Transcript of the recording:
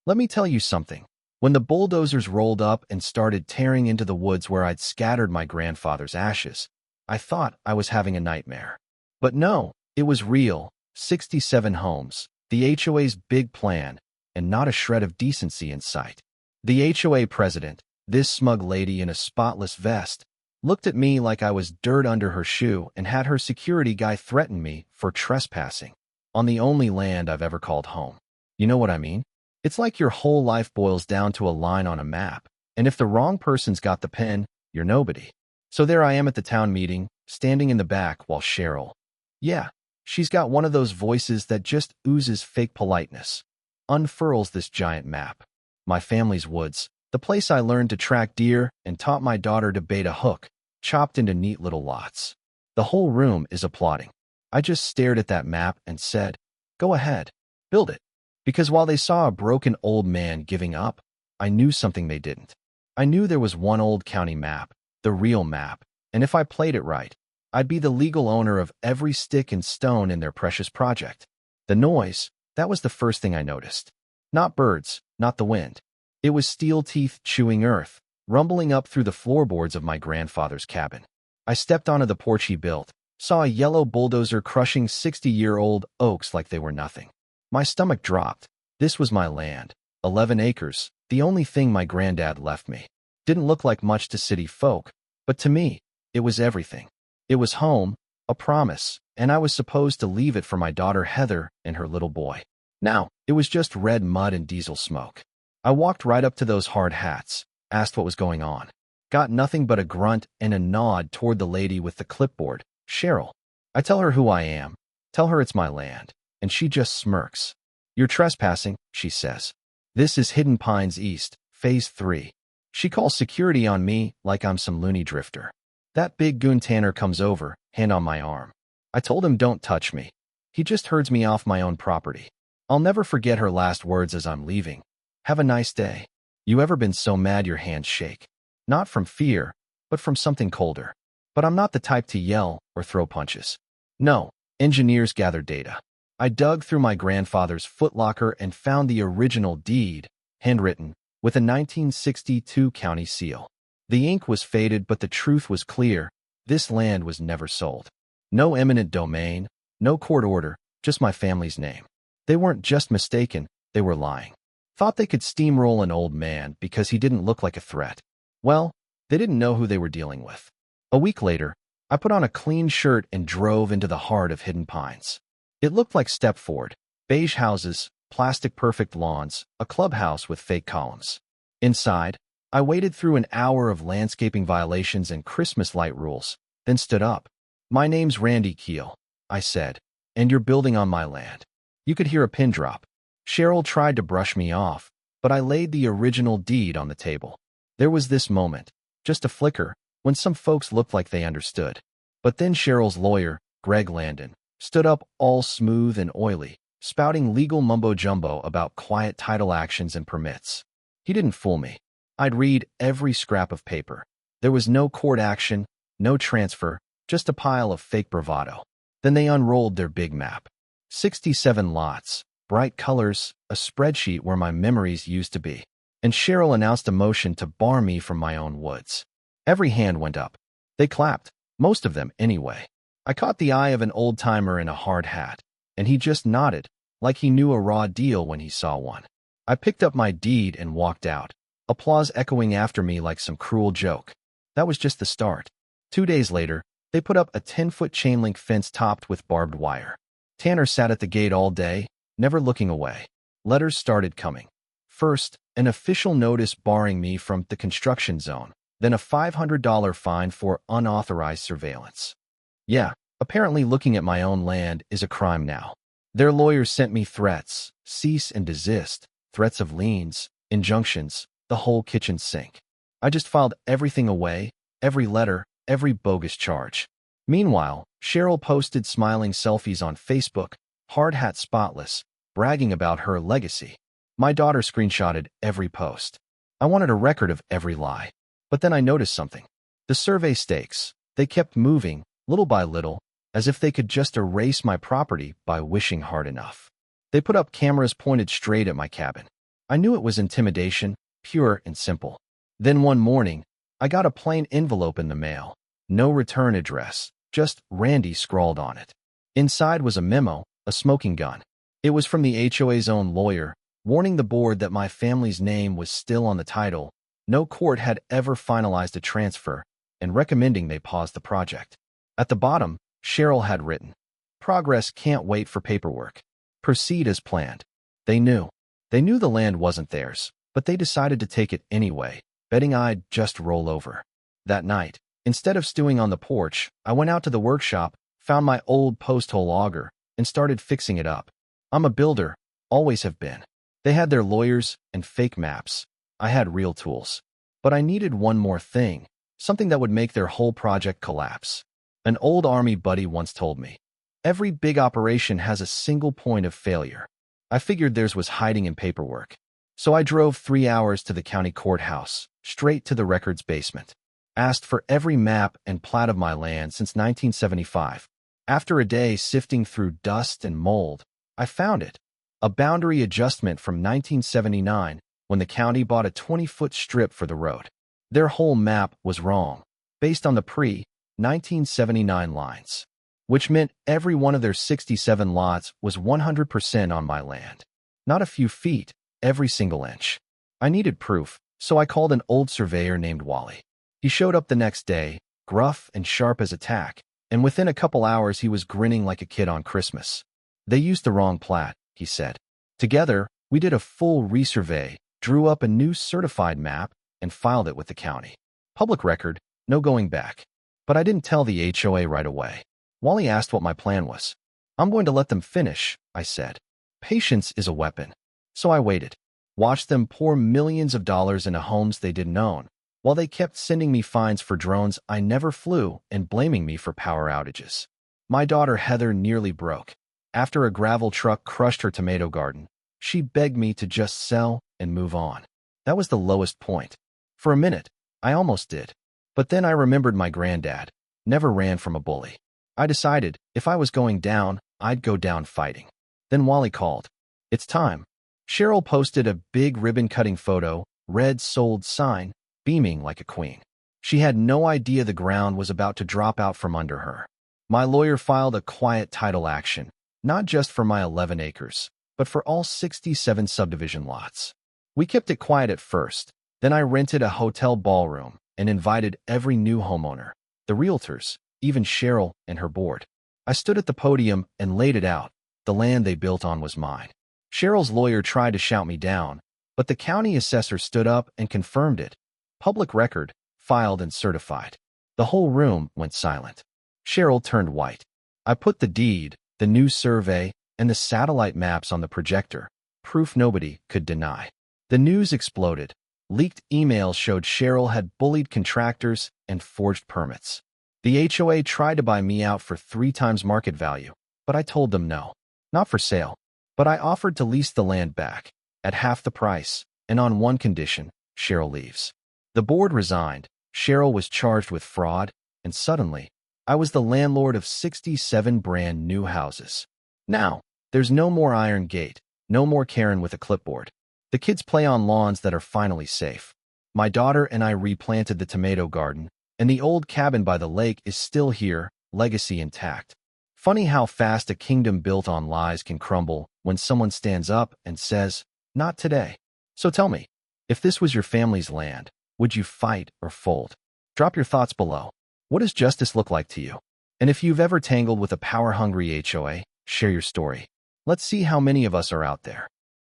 Let me tell you something. When the bulldozers rolled up and started tearing into the woods where I'd scattered my grandfather's ashes, I thought I was having a nightmare. But no, it was real. 67 homes, the HOA's big plan, and not a shred of decency in sight. The HOA president, this smug lady in a spotless vest, looked at me like I was dirt under her shoe and had her security guy threaten me for trespassing on the only land I've ever called home. You know what I mean? It's like your whole life boils down to a line on a map, and if the wrong person's got the pen, you're nobody. So there I am at the town meeting, standing in the back while Cheryl, yeah, she's got one of those voices that just oozes fake politeness, unfurls this giant map. My family's woods, the place I learned to track deer and taught my daughter to bait a hook, chopped into neat little lots. The whole room is applauding. I just stared at that map and said, go ahead, build it. Because while they saw a broken old man giving up, I knew something they didn't. I knew there was one old county map, the real map, and if I played it right, I'd be the legal owner of every stick and stone in their precious project. The noise, that was the first thing I noticed. Not birds, not the wind. It was steel teeth chewing earth, rumbling up through the floorboards of my grandfather's cabin. I stepped onto the porch he built, saw a yellow bulldozer crushing 60-year-old oaks like they were nothing. My stomach dropped. This was my land, 11 acres, the only thing my granddad left me. Didn't look like much to city folk, but to me, it was everything. It was home, a promise, and I was supposed to leave it for my daughter Heather and her little boy. Now, it was just red mud and diesel smoke. I walked right up to those hard hats, asked what was going on. Got nothing but a grunt and a nod toward the lady with the clipboard, Cheryl. I tell her who I am, tell her it's my land, and she just smirks. You're trespassing, she says. This is Hidden Pines East, Phase 3. She calls security on me like I'm some loony drifter. That big goon Tanner comes over, hand on my arm. I told him don't touch me. He just herds me off my own property. I'll never forget her last words as I'm leaving. Have a nice day. You ever been so mad your hands shake? Not from fear, but from something colder. But I'm not the type to yell or throw punches. No, engineers gather data. I dug through my grandfather's footlocker and found the original deed, handwritten, with a 1962 county seal. The ink was faded, but the truth was clear. This land was never sold. No eminent domain, no court order, just my family's name. They weren't just mistaken, they were lying. Thought they could steamroll an old man because he didn't look like a threat. Well, they didn't know who they were dealing with. A week later, I put on a clean shirt and drove into the heart of Hidden Pines. It looked like Stepford, beige houses, plastic-perfect lawns, a clubhouse with fake columns. Inside, I waded through an hour of landscaping violations and Christmas light rules, then stood up. My name's Randy Keel, I said, and you're building on my land. You could hear a pin drop. Cheryl tried to brush me off, but I laid the original deed on the table. There was this moment, just a flicker, when some folks looked like they understood. But then Cheryl's lawyer, Greg Landon, stood up all smooth and oily, spouting legal mumbo-jumbo about quiet title actions and permits. He didn't fool me. I'd read every scrap of paper. There was no court action, no transfer, just a pile of fake bravado. Then they unrolled their big map. 67 lots, bright colors, a spreadsheet where my memories used to be. And Cheryl announced a motion to bar me from my own woods. Every hand went up. They clapped, most of them anyway. I caught the eye of an old-timer in a hard hat, and he just nodded, like he knew a raw deal when he saw one. I picked up my deed and walked out, applause echoing after me like some cruel joke. That was just the start. 2 days later, they put up a 10-foot chain-link fence topped with barbed wire. Tanner sat at the gate all day, never looking away. Letters started coming. First, an official notice barring me from the construction zone, then a $500 fine for unauthorized surveillance. Yeah, apparently looking at my own land is a crime now. Their lawyers sent me threats, cease and desist, threats of liens, injunctions, the whole kitchen sink. I just filed everything away, every letter, every bogus charge. Meanwhile, Cheryl posted smiling selfies on Facebook, hard hat spotless, bragging about her legacy. My daughter screenshotted every post. I wanted a record of every lie. But then I noticed something. The survey stakes, they kept moving, little by little, as if they could just erase my property by wishing hard enough. They put up cameras pointed straight at my cabin. I knew it was intimidation, pure and simple. Then one morning, I got a plain envelope in the mail. No return address, just Randy scrawled on it. Inside was a memo, a smoking gun. It was from the HOA's own lawyer, warning the board that my family's name was still on the title, no court had ever finalized a transfer, and recommending they pause the project. At the bottom, Cheryl had written, "Progress can't wait for paperwork. Proceed as planned." They knew. They knew the land wasn't theirs, but they decided to take it anyway, betting I'd just roll over. That night, instead of stewing on the porch, I went out to the workshop, found my old post-hole auger, and started fixing it up. I'm a builder, always have been. They had their lawyers and fake maps. I had real tools. But I needed one more thing, something that would make their whole project collapse. An old army buddy once told me, "Every big operation has a single point of failure." I figured theirs was hiding in paperwork. So I drove 3 hours to the county courthouse, straight to the records basement. Asked for every map and plat of my land since 1975. After a day sifting through dust and mold, I found it. A boundary adjustment from 1979 when the county bought a 20-foot strip for the road. Their whole map was wrong, based on the pre-1979 lines, which meant every one of their 67 lots was 100% on my land. Not a few feet, every single inch. I needed proof, so I called an old surveyor named Wally. He showed up the next day, gruff and sharp as a tack, and within a couple hours he was grinning like a kid on Christmas. "They used the wrong plat," he said. Together, we did a full resurvey, drew up a new certified map, and filed it with the county. Public record, no going back. But I didn't tell the HOA right away. Wally asked what my plan was. "I'm going to let them finish," I said. Patience is a weapon. So I waited. Watched them pour millions of dollars into homes they didn't own, while they kept sending me fines for drones I never flew and blaming me for power outages. My daughter Heather nearly broke. After a gravel truck crushed her tomato garden, she begged me to just sell and move on. That was the lowest point. For a minute, I almost did. But then I remembered my granddad. Never ran from a bully. I decided if I was going down, I'd go down fighting. Then Wally called. "It's time." Cheryl posted a big ribbon-cutting photo, red sold sign, beaming like a queen. She had no idea the ground was about to drop out from under her. My lawyer filed a quiet title action, not just for my 11 acres, but for all 67 subdivision lots. We kept it quiet at first. Then I rented a hotel ballroom and invited every new homeowner, the realtors, even Cheryl and her board. I stood at the podium and laid it out. The land they built on was mine. Cheryl's lawyer tried to shout me down, but the county assessor stood up and confirmed it. Public record, filed and certified. The whole room went silent. Cheryl turned white. I put the deed, the new survey, and the satellite maps on the projector, proof nobody could deny. The news exploded. Leaked emails showed Cheryl had bullied contractors and forged permits. The HOA tried to buy me out for 3 times market value, but I told them no. Not for sale. But I offered to lease the land back, at half the price, and on one condition: Cheryl leaves. The board resigned, Cheryl was charged with fraud, and suddenly, I was the landlord of 67 brand new houses. Now, there's no more iron gate, no more Karen with a clipboard. The kids play on lawns that are finally safe. My daughter and I replanted the tomato garden, and the old cabin by the lake is still here, legacy intact. Funny how fast a kingdom built on lies can crumble when someone stands up and says, "Not today." So tell me, if this was your family's land, would you fight or fold? Drop your thoughts below. What does justice look like to you? And if you've ever tangled with a power-hungry HOA, share your story. Let's see how many of us are out there.